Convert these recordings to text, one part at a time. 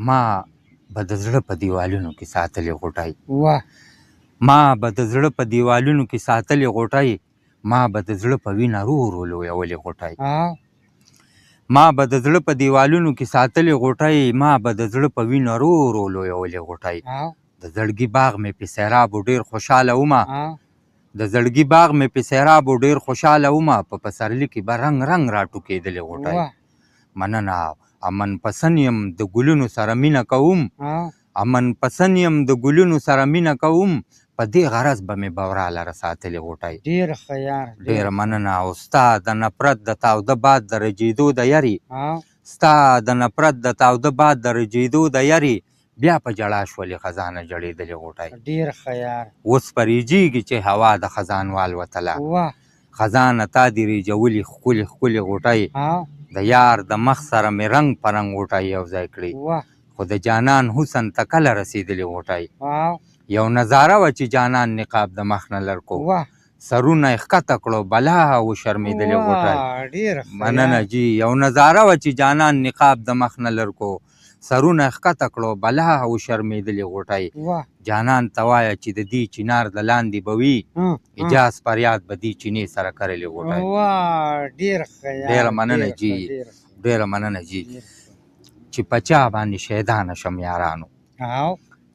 ما به د زړه په دیوالونو کې ساتلې غوټۍ واه ما به د زړه په دیوالونو کې ساتلې غوټۍ ما به د زړه په وینه رو رو لویولې غوټۍ ما به د زړه په دیوالونو کې ساتلې غوټۍ ما به د زړه په وینه رو رو لویولې غوټۍ د زړګي باغ مې په سیرابو ډېر خوشحاله ومه د زړګي باغ مې په سیرابو ډېر خوشحاله ومه په پسرلي کې به رنګ رنګ راټوکېدلې غوټۍ مننه امن پسند یم د ګلونو سره مینه کوم امن پسند یم د ګلونو سره مینه کوم په دې غرض به مې بورا لره ساتلې غوټۍ ډېر ښه یار ډېره مننه او ستا د نفرت د تاوده باد د رجېدو د یرې ستا د نفرت د تاوده باد د رجېدو د یرې بیا په ژړا شولې خزانه ژړېدلې غوټۍ ډېر ښه یار اوس پرېږېږي چې هوا د خزان والوتله خزانه تا دې رېژولې ښکلې ښکلې غوټۍ د یار د مخ سره مې رنګ په رنګ غوټۍ یو ځای کړې خو د جانان حسن ته کله رسېدلې غوټۍ یو نظاره وه چې جانان نقاب د مخ نه لړ کو سرونه یې ښکته کړو بلا وشرمېدلې غوټۍ مننه جي یو نظاره وه چې جانان نقاب د مخ نه لړ کو سرونه یې ښکته کړو بلا وشرمېدلې غوټۍ جانان ته وایه چې د دې چنار د لاندې به وي اجاز فریاد به دې چینې سره کرلې غوټۍ ډېره مننه جي ډېره مننه جي چې په چا باندې شیدانه شم یارانو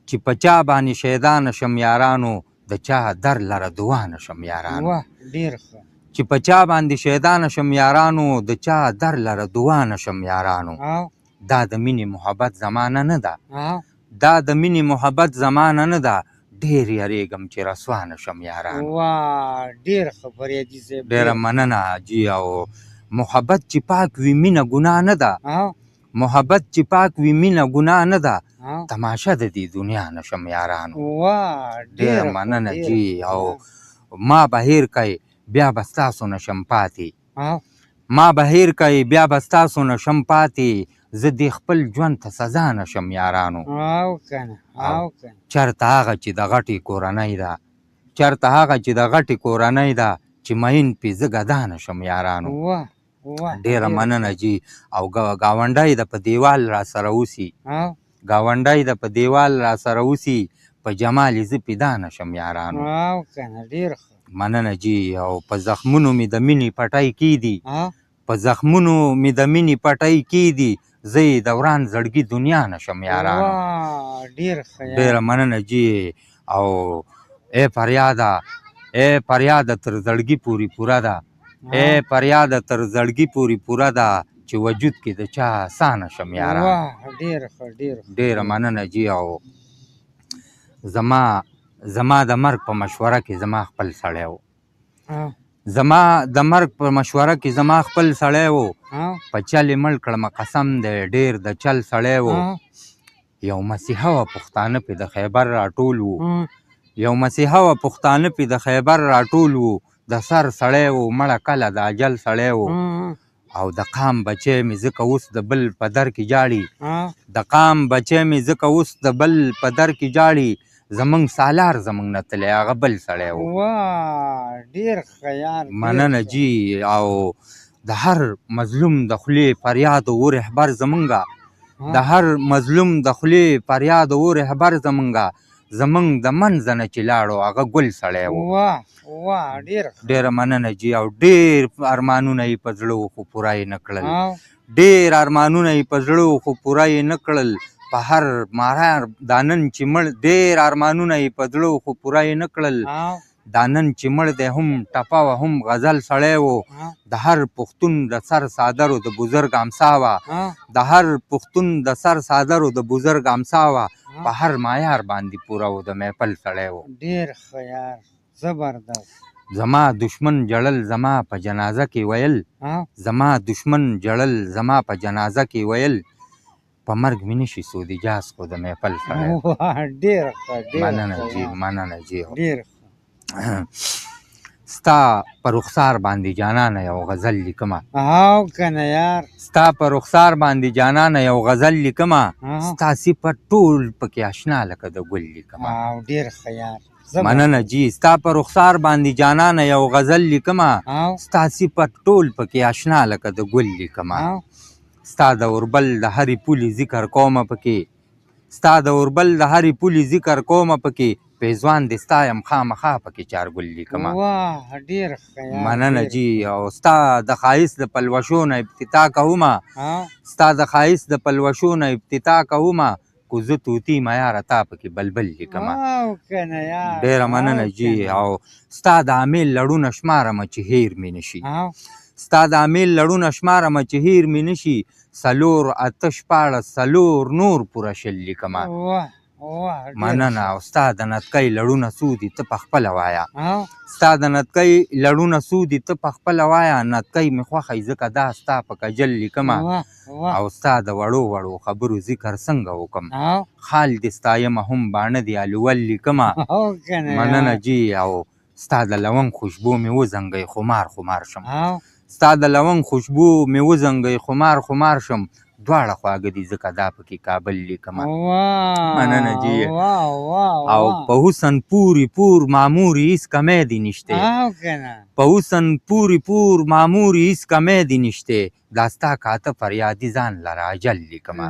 چې په چا باندې شیدانه شم یارانو د چا در لره دعا نه شم یارانو چې په چا باندې شیدانه شم یارانو د چا در لره دعا نه شم یارانو دا د مینې محبت زمانه نه ده دا د مینې محبت زمانه نه ده ډېر یریږم چې رسوا نه شم یارانو ډېره مننه جي او محبت چې پاک وي مینه ګناه نه ده محبت چې پاک وي مینه ګناه نه ده تماشه د دې دنیا نه شم یارانو ډېره مننه جي او ما به هېر کوئ بیا به ستاسو نه شم پاتې ما به هېر کوئ بیا به ستاسو نه شم پاتې زه دې خپل ژوند ته سزا نه شم یارانو چېرته هغه چې د غټې کورنۍ ده چېرته هغه چې د غټې کورنۍ ده چې مین پې زه ګدا نه شم یارانو ډېره مننه جي او ګاونډی د په دیوال را سره اوسي ګاونډی د په دیوال را سره اوسي په جمال یې زه پیدا نه شم یارانو مننه جي او په زخمونو مې د مینې پټۍ کېدي په زخمونو مې د مینې پټۍ کېدي زه یې د وران زړګي دنیا نه شم یارانو ډېره مننه جي او ای فریاده تر زړګي پورې پوره ده ای فریاده تر زړګي پورې پوره ده چې وجود کې د چا سا نه شم یارانو ډېره مننه جي او زما د مرګ په مشوره کې زما خپل سړی و زما د مرګ په مشوره کې زما خپل سړی و په چل یې مړ کړمه قسم دی ډېر د چل سړی و یو مسیحه وه پښتانه پې د خیبر راټول وو یو مسیحه وه پښتانه پې د خیبر راټول وو د سر سړی و مړه کله د اجل سړی و او د قام بچی مې ځکه اوس د بل په در کې جاړي د قام بچی مې ځکه اوس د بل په در کې جاړي زمونږ سالار زمونږ نه تللی هغه بل سړی و مننه جي او د هر مظلوم د خولې فریاد و رهبر زمونږه د هر مظلوم د خولې فریاد و رهبر زمونږه زمونږ د منځه نه چې لاړو هغه ګل سړی و ډېره مننه جي او ډېر ارمانونه یې په زړه و خو پوره یې نه کړل ډېر ارمانونه یې په زړه و خو پوره یې نه کړل په هر مارار دا نن چې مړ ډېر ارمانونه یې په زړه و خو پوره یې نه کړل دا نن چې مړ دی هم ټپه وه هم غزل سړی و د هر پښتون د سر صادرو د بزرګ امسا وه د هر پښتون د سر صادرو د بزرګ امسا وه په هر مایار باندې پوره و د محفل سړی و زما دشمن جړل زما په جنازه کې ویل زما دشمن جړل زما په جنازه کې ویل په مرګ مې نشي سود اجاز خو د محفل سړی مننه جي ستا په رخسار باندې جانانه یو غزل لیکمه ستا په رخسار باندې جانانه یو غزل لیکمه ستا صفت ټول پکې اشنا لکه د ګل لیکمه مننه جي ستا په رخسار باندې جانانه یو غزل لیکمه ستا صفت ټول پکې اشنا لکه د ګل لیکمه ستا د اوربل د هرې پولې ذکر کومه پکې ستا د اوربل د هرې پولې ذکر کومه پکې پیزوان دې ستا یم خامخا پکې چارګل لیکمه. مننه جي. او ستا د ښایست د پلوشو نه ابتدا کومه، ستا د ښایست د پلوشو نه ابتدا کومه، کو زه طوطي معیاره تا پکې بلبل لیکمه. ډېره مننه جي. او ستا د امیل لړونه شمارمه چې هیر مې نشي، ستا د امیل لړونه شمارمه چې هیر مې نشي، 4 8 14 4 نور پوره شل لیکمه. مننه. او ستا د نتکۍ لړونه څو دي ته پخپله وایه، ستا د نتکۍ لړونه څو دي ته پخپله وایه، نتکۍ مې خوښی ځکه دا ستا په کجل لیکمه. او ستا د وړو وړو خبرو ذکر څنګه وکم، خال دې ستایمه هم باڼه دې الول لیکمه. مننه جي. او ستا د لونګ خوشبو مې وزنګی خمار خمار شم، ستا د لونګ خوشبو مې وزنګی خمار خمار شم، دواړه خواږه دي ځکه دا پکې کابل لیکمه. مننه جي. او په حسن پوری پور ماموري هیڅ کمی دې نشته، په حسن پوری پور ماموري هیڅ کمی دې نشته، دا ستا کاته فریادي ځان لره اجل لیکمه.